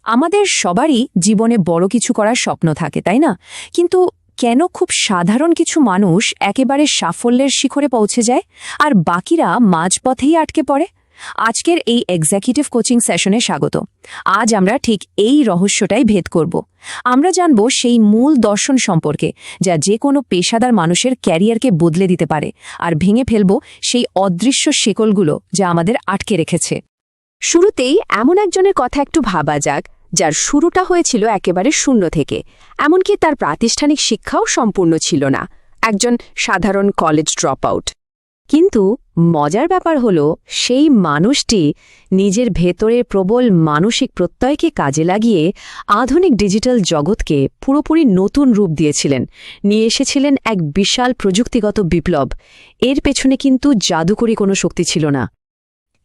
আমাদের সবারই জীবনে বড় কিছু করার স্বপ্ন থাকে তাই না? কিন্তু কেন খুব সাধারণ কিছু মানুষ একেবারে সাফল্যের শিখরে পৌঁছে যায় আর বাকিরা মাঝপথেই আটকে পড়ে? আজকের এই এক্সিকিউটিভ কোচিং সেশনে স্বাগত। আজ আমরা ঠিক এই রহস্যটাই ভেদ করব। আমরা জানব সেই মূল দর্শন সম্পর্কে যা যে কোনো পেশাদার মানুষের ক্যারিয়ারকে বদলে দিতে পারে, আর ভেঙে ফেলব সেই অদৃশ্য শেকলগুলো যা আমাদের আটকে রেখেছে। শুরুতেই এমন একজনের কথা একটু ভাবা যাক, যার শুরুটা হয়েছিল একেবারে শূন্য থেকে, এমনকি তার প্রাতিষ্ঠানিক শিক্ষাও সম্পূর্ণ ছিল না। একজন সাধারণ কলেজ ড্রপ আউট। কিন্তু মজার ব্যাপার হলো, সেই মানুষটি নিজের ভেতরের প্রবল মানসিক প্রত্যয়কে কাজে লাগিয়ে আধুনিক ডিজিটাল জগৎকে পুরোপুরি নতুন রূপ দিয়েছিলেন, নিয়ে এসেছিলেন এক বিশাল প্রযুক্তিগত বিপ্লব। এর পেছনে কিন্তু জাদুকরী কোনো শক্তি ছিল না।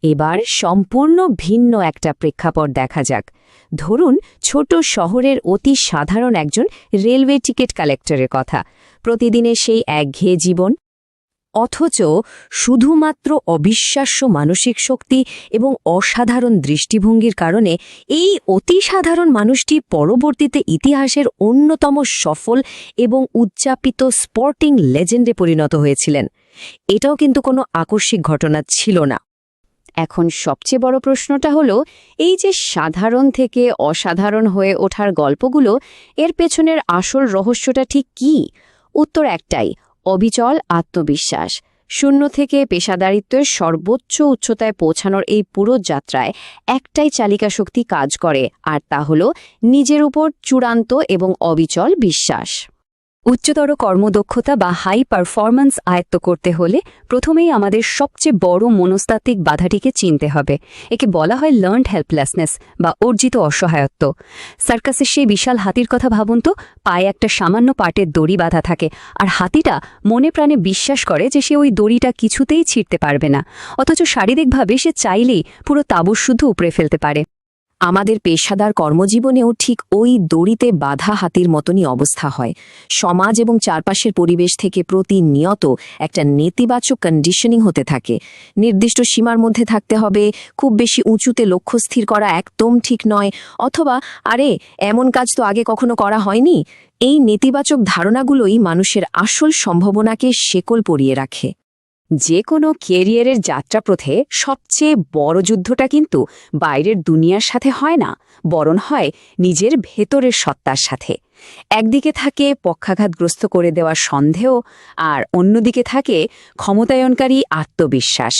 এবার সম্পূর্ণ ভিন্ন একটা প্রেক্ষাপট দেখা যাক। ধরুন, ছোট শহরের অতি সাধারণ একজন রেলওয়ে টিকিট কালেক্টরের কথা। প্রতিদিনের সেই একঘেয়ে জীবন, অথচ শুধুমাত্র অবিশ্বাস্য মানসিক শক্তি এবং অসাধারণ দৃষ্টিভঙ্গির কারণে এই অতি সাধারণ মানুষটি পরবর্তীতে ইতিহাসের অন্যতম সফল এবং উদযাপিত স্পোর্টিং লেজেন্ডে পরিণত হয়েছিলেন। এটাও কিন্তু কোনো আকস্মিক ঘটনা ছিল না। এখন সবচেয়ে বড় প্রশ্নটা হলো, এই যে সাধারণ থেকে অসাধারণ হয়ে ওঠার গল্পগুলো, এর পেছনের আসল রহস্যটা ঠিক কী? উত্তর একটাই: অবিচল আত্মবিশ্বাস। শূন্য থেকে পেশাদারিত্বের সর্বোচ্চ উচ্চতায় পৌঁছানোর এই পুরো যাত্রায় একটাই চালিকা শক্তি কাজ করে, আর তা হল নিজের উপর চূড়ান্ত এবং অবিচল বিশ্বাস। উচ্চতর কর্মদক্ষতা বা হাই পারফরম্যান্স আয়ত্ত করতে হলে প্রথমেই আমাদের সবচেয়ে বড় মনস্তাত্ত্বিক বাধাটিকে চিনতে হবে। একে বলা হয় লার্নড হেল্পলেসনেস বা অর্জিত অসহায়ত্ব। সার্কাসের সেই বিশাল হাতির কথা ভাবুন তো। পায়ে একটা সামান্য পাটের দড়ি বাঁধা থাকে, আর হাতিটা মনে প্রাণে বিশ্বাস করে যে সে ওই দড়িটা কিছুতেই ছিঁড়তে পারবে না, অথচ শারীরিকভাবে সে চাইলেই পুরো তাঁবু শুদ্ধ উপড়ে ফেলতে পারে। আমাদের পেশাদার কর্মজীবনেও ঠিক ওই দড়িতে বাঁধা হাতির মতনই অবস্থা হয়। সমাজ এবং চারপাশের পরিবেশ থেকে প্রতিনিয়ত একটা নেতিবাচক কন্ডিশনিং হতে থাকে। নির্দিষ্ট সীমার মধ্যে থাকতে হবে, খুব বেশি উঁচুতে লক্ষ্য স্থির করা একদম ঠিক নয়, অথবা আরে এমন কাজ তো আগে কখনো করা হয়নি। এই নেতিবাচক ধারণাগুলোই মানুষের আসল সম্ভাবনাকে শেকল পরিয়ে রাখে। যে কোনো ক্যারিয়ারের যাত্রাপথে সবচেয়ে বড় যুদ্ধটা কিন্তু বাইরের দুনিয়ার সাথে হয় না, বরং হয় নিজের ভেতরের সত্তার সাথে। একদিকে থাকে পক্ষাঘাতগ্রস্ত করে দেওয়া সন্দেহ, আর অন্যদিকে থাকে ক্ষমতায়নকারী আত্মবিশ্বাস।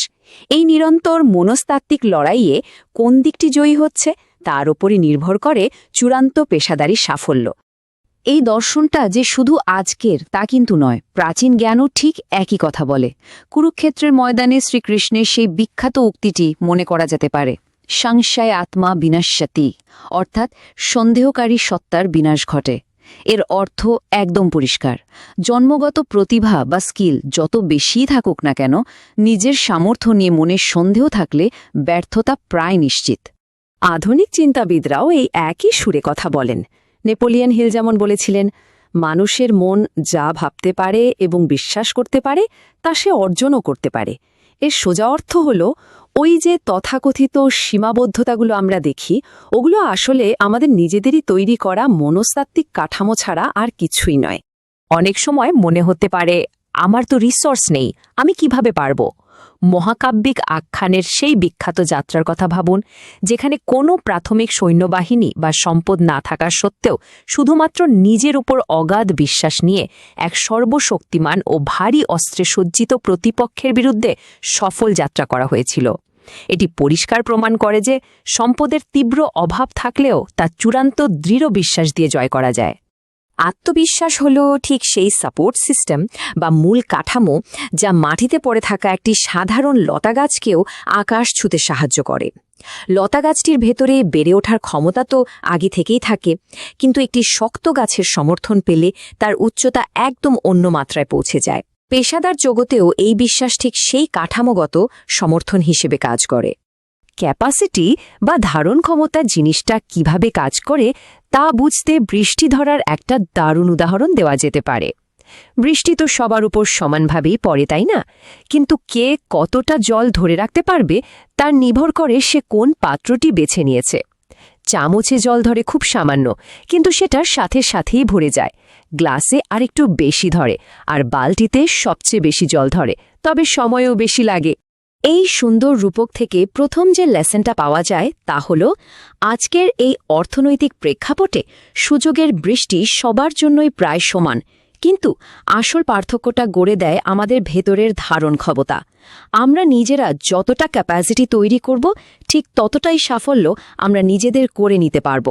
এই নিরন্তর মনস্তাত্ত্বিক লড়াইয়ে কোন দিকটি জয়ী হচ্ছে তার উপরই নির্ভর করে চূড়ান্ত পেশাদারী সাফল্য। এই দর্শনটা যে শুধু আজকের তা কিন্তু নয়, প্রাচীন জ্ঞানও ঠিক একই কথা বলে। কুরুক্ষেত্রের ময়দানে শ্রীকৃষ্ণের সেই বিখ্যাত উক্তিটি মনে করা যেতে পারে, সংশয় আত্মা বিনাশ্যতি, অর্থাৎ সন্দেহকারী সত্তার বিনাশ ঘটে। এর অর্থ একদম পরিষ্কার: জন্মগত প্রতিভা বা স্কিল যত বেশিই থাকুক না কেন, নিজের সামর্থ্য নিয়ে মনের সন্দেহ থাকলে ব্যর্থতা প্রায় নিশ্চিত। আধুনিক চিন্তাবিদরাও এই একই সুরে কথা বলেন। নেপোলিয়ন হিল যেমন বলেছিলেন, মানুষের মন যা ভাবতে পারে এবং বিশ্বাস করতে পারে তা সে অর্জনও করতে পারে। এর সোজা অর্থ হল, ওই যে তথাকথিত সীমাবদ্ধতাগুলো আমরা দেখি, ওগুলো আসলে আমাদের নিজেদেরই তৈরি করা মনস্তাত্ত্বিক কাঠামো ছাড়া আর কিছুই নয়। অনেক সময় মনে হতে পারে, আমার তো রিসোর্স নেই, আমি কিভাবে পারব? মহাকাব্যিক আখ্যানের সেই বিখ্যাত যাত্রার কথা ভাবুন, যেখানে কোনো প্রাথমিক সৈন্যবাহিনী বা সম্পদ না থাকা সত্ত্বেও শুধুমাত্র নিজের উপর অগাধ বিশ্বাস নিয়ে এক সর্বশক্তিমান ও ভারী অস্ত্রে সজ্জিত প্রতিপক্ষের বিরুদ্ধে সফল যাত্রা করা হয়েছিল। এটি পরিষ্কার প্রমাণ করে যে সম্পদের তীব্র অভাব থাকলেও তা চূড়ান্ত দৃঢ় বিশ্বাস দিয়ে জয় করা যায়। আত্মবিশ্বাস হল ঠিক সেই সাপোর্ট সিস্টেম বা মূল কাঠামো যা মাটিতে পড়ে থাকা একটি সাধারণ লতাগাছকেও আকাশ ছুঁতে সাহায্য করে। লতাগাছটির ভেতরে বেড়ে ওঠার ক্ষমতা তো আগে থেকেই থাকে, কিন্তু একটি শক্ত গাছের সমর্থন পেলে তার উচ্চতা একদম অন্য মাত্রায় পৌঁছে যায়। পেশাদার জগতেও এই বিশ্বাস ঠিক সেই কাঠামোগত সমর্থন হিসেবে কাজ করে। ক্যাপাসিটি বা ধারণ ক্ষমতা জিনিসটা কিভাবে কাজ করে তা বুঝতে বৃষ্টি ধরার একটা দারুণ উদাহরণ দেওয়া যেতে পারে। বৃষ্টি তো সবার উপর সমানভাবেই পড়ে, তাই না? কিন্তু কে কতটা জল ধরে রাখতে পারবে তার নির্ভর করে সে কোন পাত্রটি বেছে নিয়েছে। চামচে জল ধরে খুব সামান্য, কিন্তু সেটা সাথে সাথেই ভরে যায়। গ্লাসে আরেকটু বেশি ধরে, আর বালতিতে সবচেয়ে বেশি জল ধরে, তবে সময়ও বেশি লাগে। এই সুন্দর রূপক থেকে প্রথম যে লেসনটা পাওয়া যায় তা হল, আজকের এই অর্থনৈতিক প্রেক্ষাপটে সুযোগের বৃষ্টি সবার জন্যই প্রায় সমান, কিন্তু আসল পার্থক্যটা গড়ে দেয় আমাদের ভেতরের ধারণ ক্ষমতা। আমরা নিজেরা যতটা ক্যাপাসিটি তৈরি করব, ঠিক ততটাই সাফল্য আমরা নিজেদের করে নিতে পারব।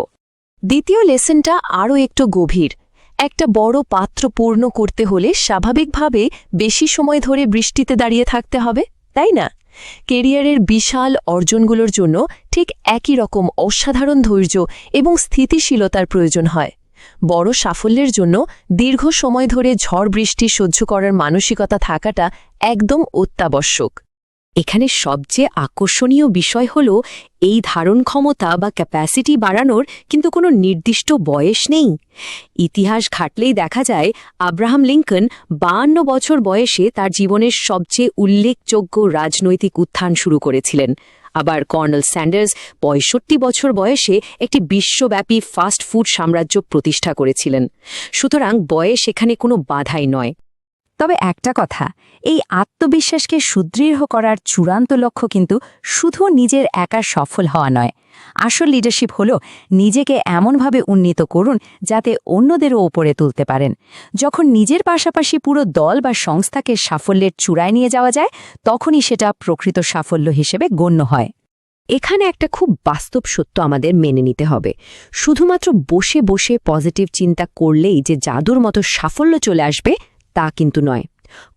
দ্বিতীয় লেসনটা আরও একটু গভীর। একটা বড় পাত্র পূর্ণ করতে হলে স্বাভাবিকভাবে বেশি সময় ধরে বৃষ্টিতে দাঁড়িয়ে থাকতে হবে, তাই না? কেরিয়ারের বিশাল অর্জনগুলোর জন্য ঠিক একই রকম অসাধারণ ধৈর্য এবং স্থিতিশীলতার প্রয়োজন হয়। বড় সাফল্যের জন্য দীর্ঘ সময় ধরে ঝড় বৃষ্টি সহ্য করার মানসিকতা থাকাটা একদম অত্যাবশ্যক। এখানে সবচেয়ে আকর্ষণীয় বিষয় হল, এই ধারণ ক্ষমতা বা ক্যাপাসিটি বাড়ানোর কিন্তু কোনো নির্দিষ্ট বয়স নেই। ইতিহাস ঘাটলেই দেখা যায়, আব্রাহাম লিঙ্কন 52 বছর বয়সে তার জীবনের সবচেয়ে উল্লেখযোগ্য রাজনৈতিক উত্থান শুরু করেছিলেন। আবার কর্নেল স্যান্ডার্স 65 বছর বয়সে একটি বিশ্বব্যাপী ফাস্ট ফুড সাম্রাজ্য প্রতিষ্ঠা করেছিলেন। সুতরাং বয়স এখানে কোনো বাধাই নয়। তবে একটা কথা, এই আত্মবিশ্বাসকে সুদৃঢ় করার চূড়ান্ত লক্ষ্য কিন্তু শুধু নিজের একা সফল হওয়া নয়। আসল লিডারশিপ হল, নিজেকে এমনভাবে উন্নীত করুন যাতে অন্যদেরও ওপরে তুলতে পারেন। যখন নিজের পাশাপাশি পুরো দল বা সংস্থাকে সাফল্যের চূড়ায় নিয়ে যাওয়া যায়, তখনই সেটা প্রকৃত সাফল্য হিসেবে গণ্য হয়। এখানে একটা খুব বাস্তব সত্য আমাদের মেনে নিতে হবে। শুধুমাত্র বসে বসে পজিটিভ চিন্তা করলেই যে জাদুর মতো সাফল্য চলে আসবে তা কিন্তু নয়।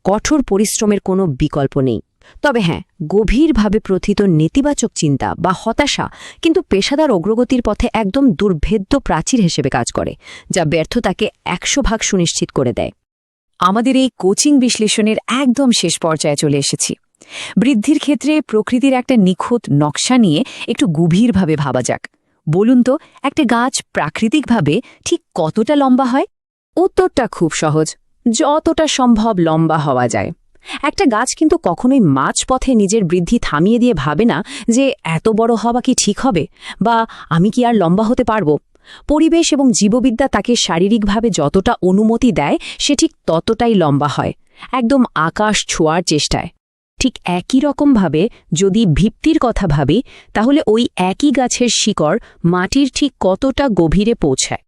কঠোর পরিশ্রমের কোনো বিকল্প নেই। তবে হ্যাঁ, গভীরভাবে প্রথিত নেতিবাচক চিন্তা বা হতাশা কিন্তু পেশাদার অগ্রগতির পথে একদম দুর্ভেদ্য প্রাচীর হিসেবে কাজ করে, যা ব্যর্থতাকে 100% সুনিশ্চিত করে দেয়। আমাদের এই কোচিং বিশ্লেষণের একদম শেষ পর্যায়ে চলে এসেছি। বৃদ্ধির ক্ষেত্রে প্রকৃতির একটা নিখুঁত নকশা নিয়ে একটু গভীরভাবে ভাবা যাক। বলুন তো, একটা গাছ প্রাকৃতিকভাবে ঠিক কতটা লম্বা হয়? উত্তরটা খুব সহজ, যতটা সম্ভব লম্বা হওয়া যায়। একটা গাছ কিন্তু কখনোই মাঝপথে নিজের বৃদ্ধি থামিয়ে দিয়ে ভাবে না যে এত বড় হওয়া কি ঠিক হবে, বা আমি কি আর লম্বা হতে পারব। পরিবেশ এবং জীববিদ্যা তাকে শারীরিকভাবে যতটা অনুমতি দেয়, সে ঠিক ততটাই লম্বা হয়, একদম আকাশ ছোঁয়ার চেষ্টায়। ঠিক একই রকমভাবে যদি ভিত্তির কথা ভাবি, তাহলে ওই একই গাছের শিকড় মাটির ঠিক কতটা গভীরে পৌঁছায়,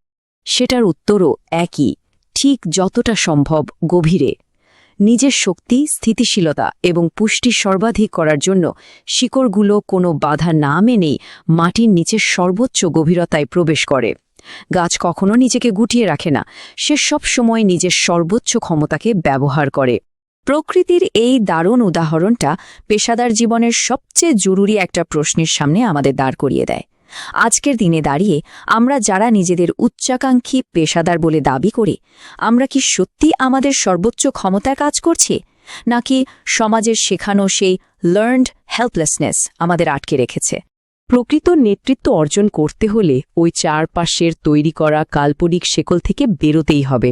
সেটার উত্তরও একই, ঠিক যতটা সম্ভব গভীরে। নিজের শক্তি, স্থিতিশীলতা এবং পুষ্টি সর্বাধিক করার জন্য শিকড়গুলো কোনো বাধা না মেনেই মাটির নিচের সর্বোচ্চ গভীরতায় প্রবেশ করে। গাছ কখনো নিজেকে গুটিয়ে রাখে না, সে সব সময় নিজের সর্বোচ্চ ক্ষমতাকে ব্যবহার করে। প্রকৃতির এই দারুণ উদাহরণটা পেশাদার জীবনের সবচেয়ে জরুরি একটা প্রশ্নের সামনে আমাদের দাঁড় করিয়ে দেয়। আজকের দিনে দাঁড়িয়ে আমরা যারা নিজেদের উচ্চাকাঙ্ক্ষী পেশাদার বলে দাবি করি, আমরা কি সত্যি আমাদের সর্বোচ্চ ক্ষমতায় কাজ করছি, নাকি সমাজের শেখানো সেই লার্নড হেল্পলেসনেস আমাদের আটকে রেখেছে? প্রকৃত নেতৃত্ব অর্জন করতে হলে ওই চারপাশের তৈরি করা কাল্পনিক শেকল থেকে বেরোতেই হবে।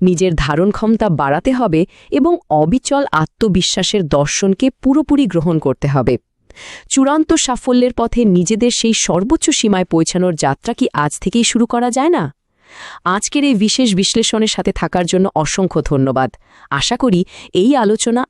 নিজের ধারণ ক্ষমতা বাড়াতে হবে এবং অবিচল আত্মবিশ্বাসের দর্শনকে পুরোপুরি গ্রহণ করতে হবে। চূড়ান্ত সাফল্যের পথে নিজেদের সেই সর্বোচ্চ সীমায় পৌঁছানোর যাত্রা কি আজ থেকেই শুরু করা যায় না? আজকের এই বিশেষ বিশ্লেষণের সাথে থাকার জন্য অসংখ্য ধন্যবাদ। আশা করি এই আলোচনা